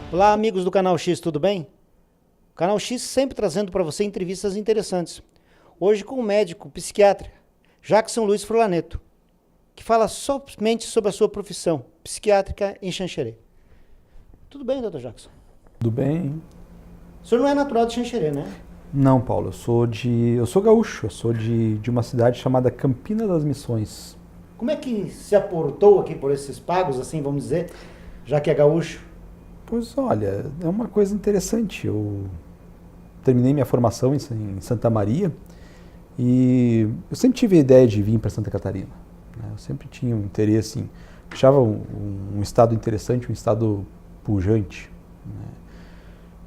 Olá, amigos do Canal X, tudo bem? O Canal X sempre trazendo para você entrevistas interessantes. Hoje com o médico psiquiatra Jackson Luiz Furlaneto, que fala somente sobre a sua profissão psiquiátrica em Xanxerê. Tudo bem, doutor Jackson? Tudo bem? O senhor não é natural de Xanxerê, né? Não, Paulo, eu sou gaúcho, eu sou de uma cidade chamada Campina das Missões. Como é que se aportou aqui por esses pagos, assim, vamos dizer, já que é gaúcho? Pois olha, é uma coisa interessante. Eu terminei minha formação em Santa Maria e eu sempre tive a ideia de vir para Santa Catarina, né? Eu sempre tinha um interesse achava um estado interessante, um estado pujante, né?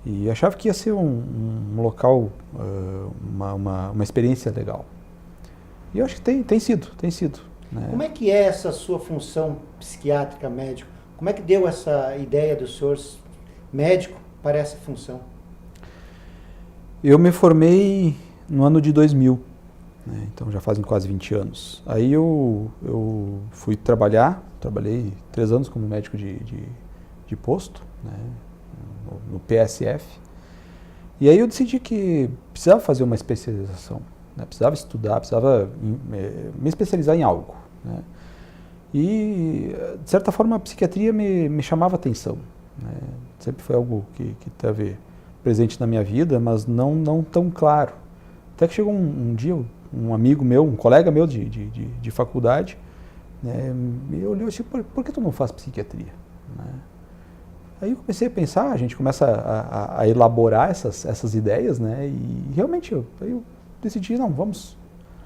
E achava que ia ser um local, uma experiência legal. E eu acho que tem sido, né? Como é que é essa sua função psiquiátrica médico? Como é que deu essa ideia do senhor médico para essa função? Eu me formei no ano de 2000, né? Então já fazem quase 20 anos. Aí eu fui trabalhei 3 anos como médico de posto, né? No PSF. E aí eu decidi que precisava fazer uma especialização, né? Precisava estudar, precisava me especializar em algo, né? E, de certa forma, a psiquiatria me chamava a atenção, né? Sempre foi algo que teve presente na minha vida, mas não tão claro. Até que chegou um dia, um amigo meu, um colega meu de faculdade, né, me olhou assim, por que tu não faz psiquiatria? Né? Aí eu comecei a pensar, a gente começa a elaborar essas ideias, né? E realmente eu decidi, não, vamos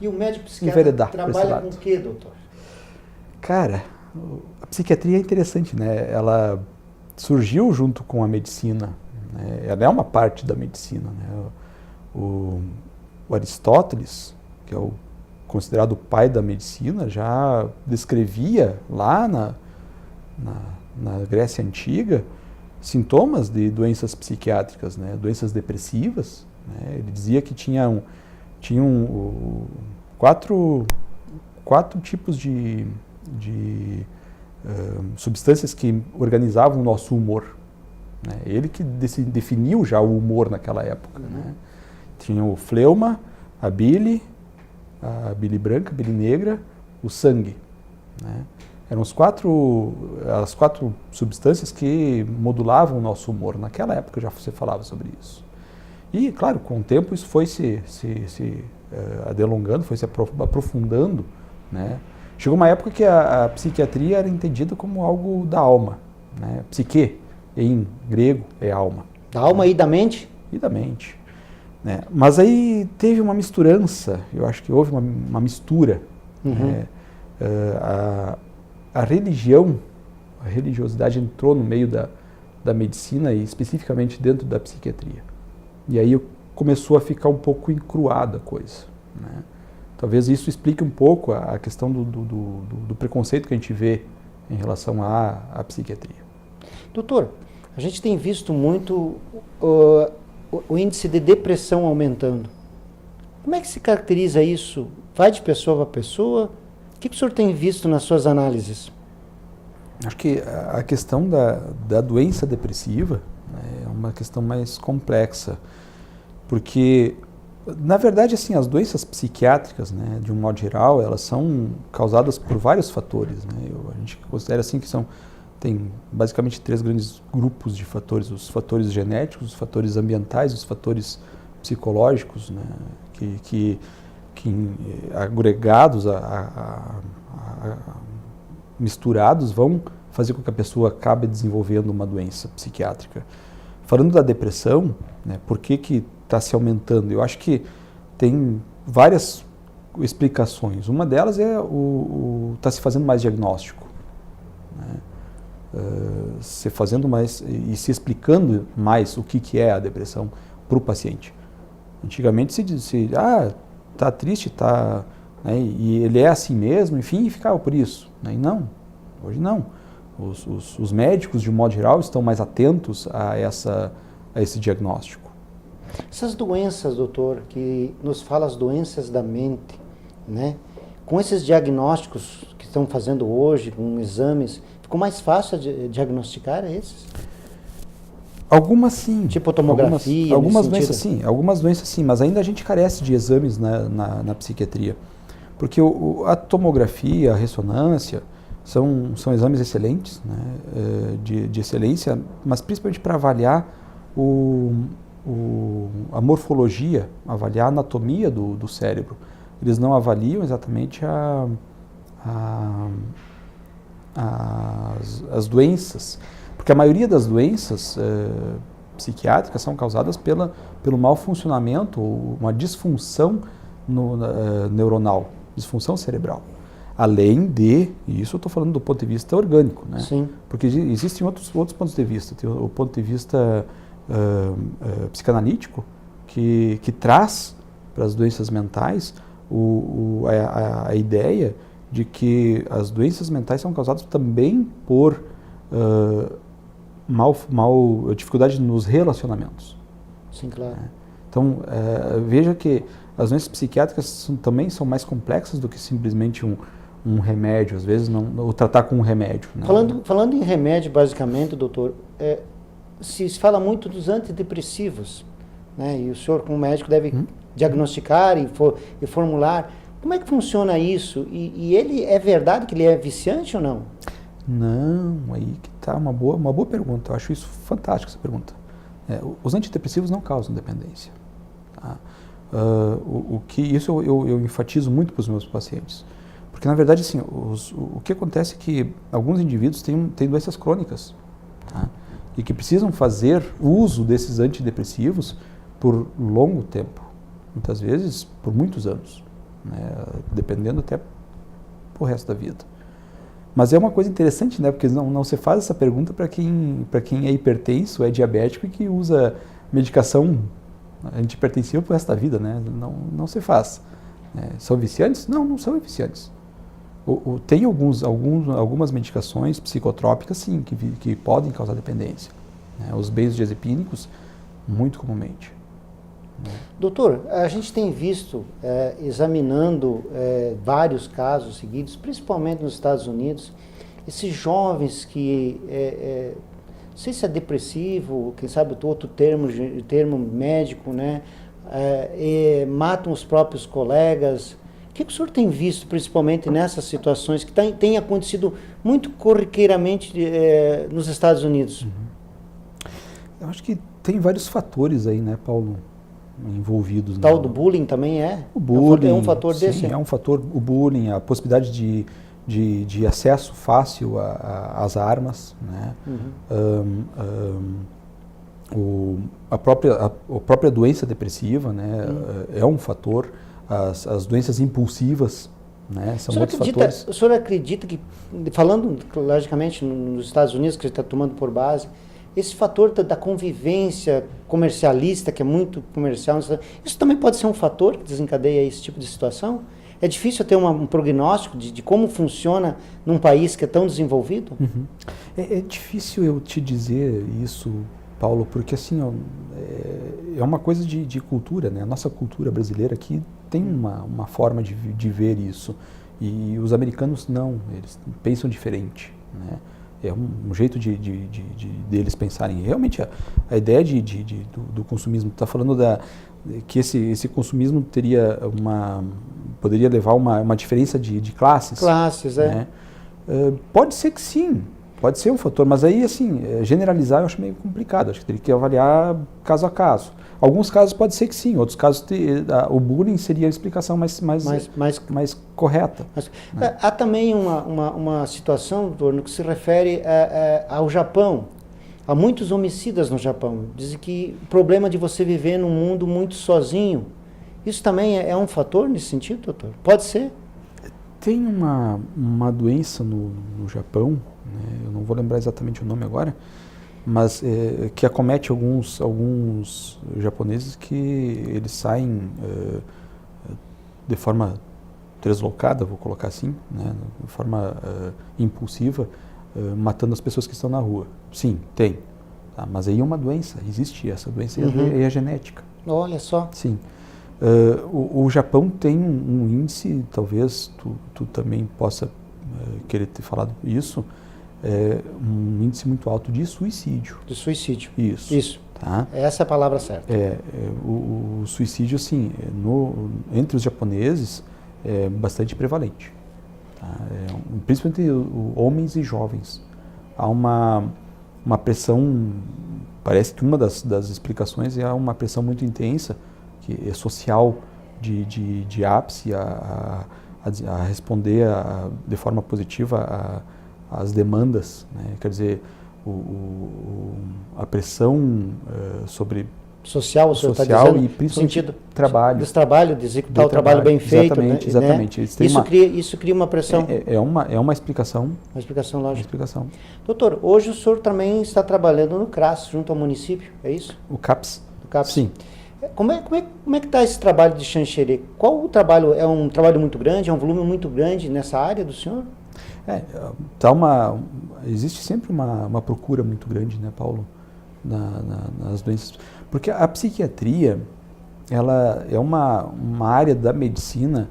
E o médico psiquiatra trabalha com o quê, doutor? Cara, a psiquiatria é interessante, né? Ela surgiu junto com a medicina, né? Ela é uma parte da medicina, né? O Aristóteles, que é considerado o pai da medicina, já descrevia lá na Grécia Antiga sintomas de doenças psiquiátricas, né? Doenças depressivas, né? Ele dizia que tinham quatro tipos de substâncias que organizavam o nosso humor, né? Ele que definiu já o humor naquela época, né? Tinha o fleuma, a bile branca, a bile negra, o sangue, né? Eram as quatro substâncias que modulavam o nosso humor. Naquela época já se falava sobre isso. E, claro, com o tempo isso foi se adelongando, foi se aprofundando, né? Chegou uma época que a psiquiatria era entendida como algo da alma, né? Psique, em grego, é alma. Da alma e da mente? E da mente, né? Mas aí teve uma misturança, eu acho que houve uma mistura, né? A religiosidade entrou no meio da medicina e especificamente dentro da psiquiatria. E aí começou a ficar um pouco encruada a coisa, né? Talvez isso explique um pouco a questão do preconceito que a gente vê em relação à psiquiatria. Doutor, a gente tem visto muito o índice de depressão aumentando. Como é que se caracteriza isso? Vai de pessoa para pessoa? O que o senhor tem visto nas suas análises? Acho que a questão da doença depressiva, né, é uma questão mais complexa, porque, na verdade, assim, as doenças psiquiátricas, né, de um modo geral, elas são causadas por vários fatores, né? A gente considera assim que tem basicamente 3 grandes grupos de fatores: os fatores genéticos, os fatores ambientais, os fatores psicológicos, né, que agregados, misturados, vão fazer com que a pessoa acabe desenvolvendo uma doença psiquiátrica. Falando da depressão, né, por que está se aumentando? Eu acho que tem várias explicações. Uma delas é está se fazendo mais diagnóstico, né? Se fazendo mais e se explicando mais o que é a depressão para o paciente. Antigamente se dizia, está triste, né, e ele é assim mesmo, enfim, e ficava por isso, né? E não, hoje não. Os médicos, de um modo geral, estão mais atentos a esse diagnóstico. Essas doenças, doutor, que nos fala as doenças da mente, né? Com esses diagnósticos que estão fazendo hoje, com exames, ficou mais fácil de diagnosticar esses? Algumas sim. Tipo tomografia? Algumas doenças sim, mas ainda a gente carece de exames na psiquiatria. Porque a tomografia, a ressonância, são exames excelentes, né, de excelência, mas principalmente para avaliar a morfologia, avaliar a anatomia do cérebro. Eles não avaliam exatamente as doenças, porque a maioria das doenças psiquiátricas são causadas pelo mau funcionamento, ou uma disfunção neuronal, disfunção cerebral. Além de, e isso eu estou falando do ponto de vista orgânico, né? Sim. Porque existem outros pontos de vista. Tem o ponto de vista psicanalítico, que traz para as doenças mentais a ideia de que as doenças mentais são causadas também por dificuldade nos relacionamentos. Sim, claro. Então, veja que as doenças psiquiátricas também são mais complexas do que simplesmente um remédio, às vezes ou tratar com um remédio. Né? Falando em remédio, basicamente, doutor, se fala muito dos antidepressivos, né? E o senhor, como médico, deve diagnosticar e formular. Como é que funciona isso? E ele, é verdade que ele é viciante ou não? Não, aí que está uma boa pergunta. Eu acho isso fantástico, essa pergunta. Os antidepressivos não causam dependência. Tá? Isso eu enfatizo muito para os meus pacientes. Porque, na verdade, assim, o que acontece é que alguns indivíduos têm doenças crônicas, tá? E que precisam fazer uso desses antidepressivos por longo tempo, muitas vezes por muitos anos, né? Dependendo até pro resto da vida. Mas é uma coisa interessante, né? Porque não se faz essa pergunta para quem é hipertenso, é diabético e que usa medicação antihipertensiva pro resto da vida, né? Não se faz. São viciantes? Não são viciantes. Tem algumas medicações psicotrópicas, sim, que podem causar dependência. Né? Os benzodiazepínicos, muito comumente. Né? Doutor, a gente tem visto, examinando vários casos seguidos, principalmente nos Estados Unidos, esses jovens que, não sei se é depressivo, quem sabe outro termo médico, né? Matam os próprios colegas. O que o senhor tem visto, principalmente nessas situações, que tem acontecido muito corriqueiramente nos Estados Unidos? Uhum. Eu acho que tem vários fatores aí, né, Paulo, envolvidos. Tal do bullying também é? O bullying, é um fator sim, desse? É um fator, o bullying, a possibilidade de acesso fácil às armas, né? A própria doença depressiva, né, é um fator. As doenças impulsivas, né, são outros fatores. O senhor acredita que, falando logicamente nos Estados Unidos, que a gente está tomando por base, esse fator da convivência comercialista, que é muito comercial, isso também pode ser um fator que desencadeia esse tipo de situação? É difícil ter um prognóstico de como funciona num país que é tão desenvolvido? Uhum. É difícil eu te dizer isso, Paulo, porque assim, é uma coisa de cultura, né? A nossa cultura brasileira aqui tem uma forma de ver isso. E os americanos não, eles pensam diferente, né? É um jeito deles pensarem. Realmente, a ideia do consumismo, está falando que esse consumismo poderia levar uma diferença de classes. Classes, né? Pode ser que sim. Pode ser um fator, mas aí, assim, generalizar eu acho meio complicado. Acho que teria que avaliar caso a caso. Alguns casos pode ser que sim, outros casos o bullying seria a explicação mais correta. Né? Há também uma situação, doutor, no que se refere ao Japão. Há muitos homicidas no Japão. Dizem que o problema de você viver num mundo muito sozinho, isso também é um fator nesse sentido, doutor? Pode ser? Tem uma doença no Japão, né, eu não vou lembrar exatamente o nome agora, mas que acomete alguns japoneses que eles saem de forma deslocada, vou colocar assim, né, de forma impulsiva, matando as pessoas que estão na rua. Sim, tem. Tá, mas aí é uma doença, existe essa doença e é genética. Olha só. Sim. O Japão tem um índice, talvez tu também possa querer ter falado isso, um índice muito alto de suicídio. De suicídio. Isso. Tá? Essa é a palavra certa. O suicídio, assim, entre os japoneses, é bastante prevalente. Tá? Principalmente homens e jovens. Há uma pressão, parece que uma das explicações é uma pressão muito intensa, que é social, de ápice a responder de forma positiva às demandas, né? Quer dizer, a pressão sobre social, o senhor está dizendo, e principalmente no trabalho. Desse trabalho, de executar o trabalho bem feito. Exatamente. Né? Isso cria uma pressão. É uma explicação. Uma explicação lógica. Uma explicação. Doutor, hoje o senhor também está trabalhando no CRAS, junto ao município, é isso? O CAPS. O CAPS. Sim. Como é que está esse trabalho de Xanxerê? Qual o trabalho? É um trabalho muito grande? É um volume muito grande nessa área do senhor? Existe sempre uma procura muito grande, né, Paulo, nas doenças. Porque a psiquiatria, ela é uma área da medicina,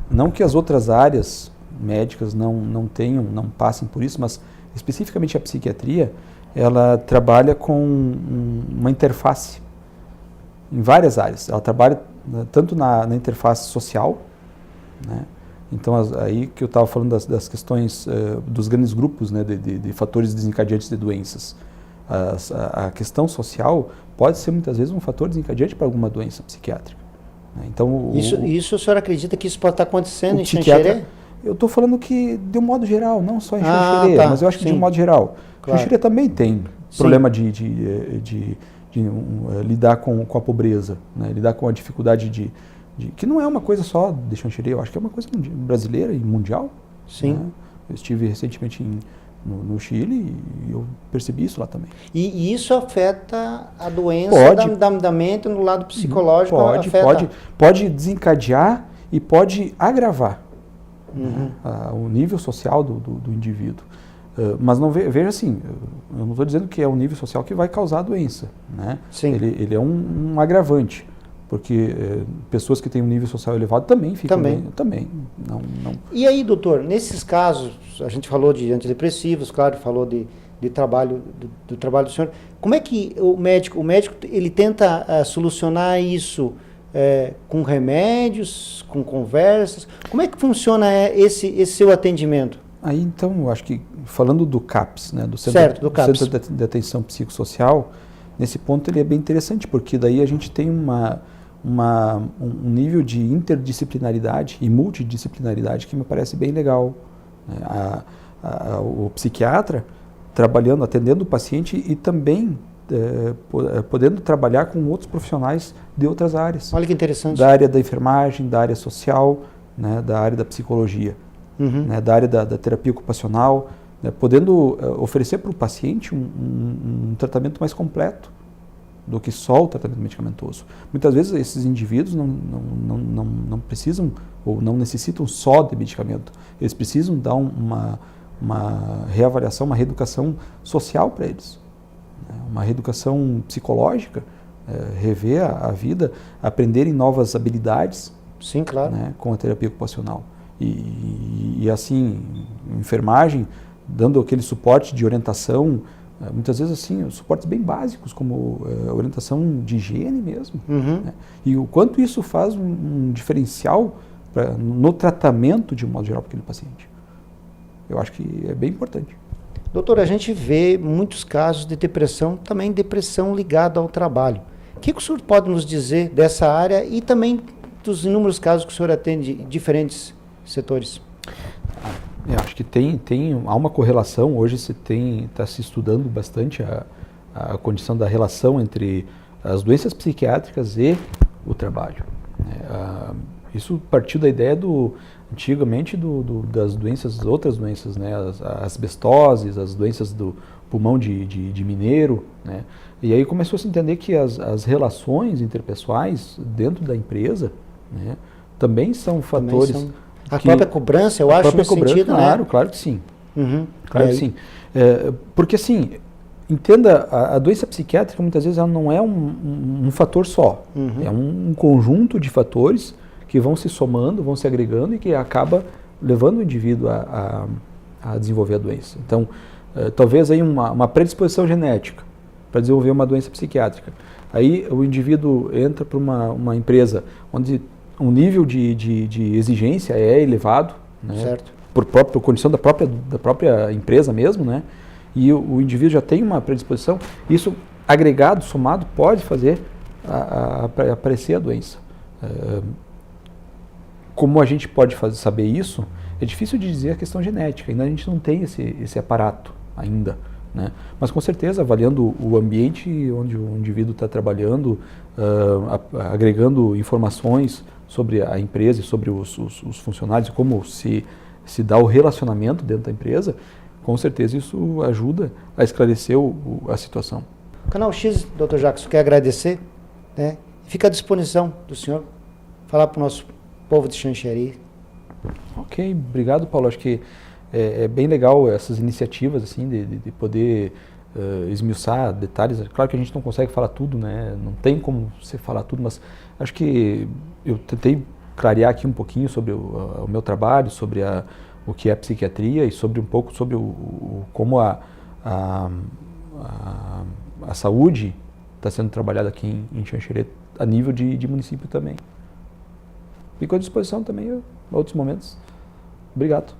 não que as outras áreas médicas não passem por isso, mas especificamente a psiquiatria, ela trabalha com uma interface em várias áreas. Ela trabalha tanto na interface social, né? Então, aí que eu estava falando das questões dos grandes grupos, né, de fatores desencadeantes de doenças. A questão social pode ser muitas vezes um fator desencadeante para alguma doença psiquiátrica. Né? Então, isso o senhor acredita que isso pode estar acontecendo em Xanxerê? Eu estou falando que de um modo geral, não só em Xanxerê, mas eu acho que de um modo geral. Claro. Xanxerê também tem problema de lidar com a pobreza, né? Lidar com a dificuldade que não é uma coisa só de Xanxerê, eu acho que é uma coisa brasileira e mundial. Sim. Né? Eu estive recentemente no Chile e eu percebi isso lá também. E isso afeta a doença da mente no lado psicológico? Pode desencadear e pode agravar o nível social do indivíduo. Mas não veja assim, eu não estou dizendo que é o nível social que vai causar a doença. Né? Sim. Ele é um agravante. Porque pessoas que têm um nível social elevado também ficam também. Não. E aí, doutor, nesses casos, a gente falou de antidepressivos, claro, falou de trabalho, do trabalho do senhor. Como é que o médico ele tenta solucionar isso com remédios, com conversas? Como é que funciona esse seu atendimento? Aí, então, eu acho que, falando do CAPS, né, do Centro de Atenção Psicossocial, nesse ponto ele é bem interessante, porque daí a gente tem um nível de interdisciplinaridade e multidisciplinaridade que me parece bem legal. Né? O psiquiatra trabalhando, atendendo o paciente e também podendo trabalhar com outros profissionais de outras áreas. Olha que interessante. Da área da enfermagem, da área social, né? Da área da psicologia, né? Da área da terapia ocupacional, né? Podendo oferecer para o paciente um tratamento mais completo do que só o tratamento medicamentoso. Muitas vezes esses indivíduos não precisam ou não necessitam só de medicamento. Eles precisam dar uma reavaliação, uma reeducação social para eles. Né? Uma reeducação psicológica, rever a vida, aprenderem novas habilidades. Sim, claro. Né? Com a terapia ocupacional. E assim, enfermagem, dando aquele suporte de orientação, muitas vezes assim, suportes bem básicos, como orientação de higiene mesmo. Né? E o quanto isso faz um diferencial no tratamento, de um modo geral, para aquele paciente. Eu acho que é bem importante. Doutor, a gente vê muitos casos de depressão, também depressão ligada ao trabalho. O que o senhor pode nos dizer dessa área e também dos inúmeros casos que o senhor atende em diferentes setores? Eu acho que há uma correlação, hoje está se estudando bastante a condição da relação entre as doenças psiquiátricas e o trabalho. Isso partiu da ideia antigamente das doenças, outras doenças, né? As asbestoses, as doenças do pulmão de mineiro, né? E aí começou a se entender que as relações interpessoais dentro da empresa, né, também são fatores... A própria cobrança, eu acho, nesse sentido, claro, né? Claro que sim. Claro que sim. Porque assim, entenda, a doença psiquiátrica muitas vezes ela não é um fator só. É um conjunto de fatores que vão se somando, vão se agregando e que acaba levando o indivíduo a desenvolver a doença. Então, talvez aí uma predisposição genética para desenvolver uma doença psiquiátrica. Aí o indivíduo entra para uma empresa onde um nível de exigência é elevado, né? Certo. Por condição da própria empresa mesmo, né? E o indivíduo já tem uma predisposição, isso agregado, somado, pode fazer aparecer a doença. Como a gente pode saber isso? É difícil de dizer a questão genética, ainda a gente não tem esse aparato ainda, né? Mas com certeza, avaliando o ambiente onde o indivíduo está trabalhando, agregando informações sobre a empresa e sobre os funcionários, como se dá o relacionamento dentro da empresa, com certeza isso ajuda a esclarecer a situação. O Canal X, Dr. Jackson, quer agradecer, né? Fica à disposição do senhor falar para o nosso povo de Xanxerê. Ok, obrigado, Paulo. Acho que é bem legal essas iniciativas assim de poder esmiuçar detalhes. Claro que a gente não consegue falar tudo, né? Não tem como você falar tudo, mas acho que eu tentei clarear aqui um pouquinho sobre o meu trabalho, sobre o que é psiquiatria e sobre um pouco sobre como a saúde está sendo trabalhada aqui em Xanxerê a nível de município também. Fico à disposição também em outros momentos. Obrigado.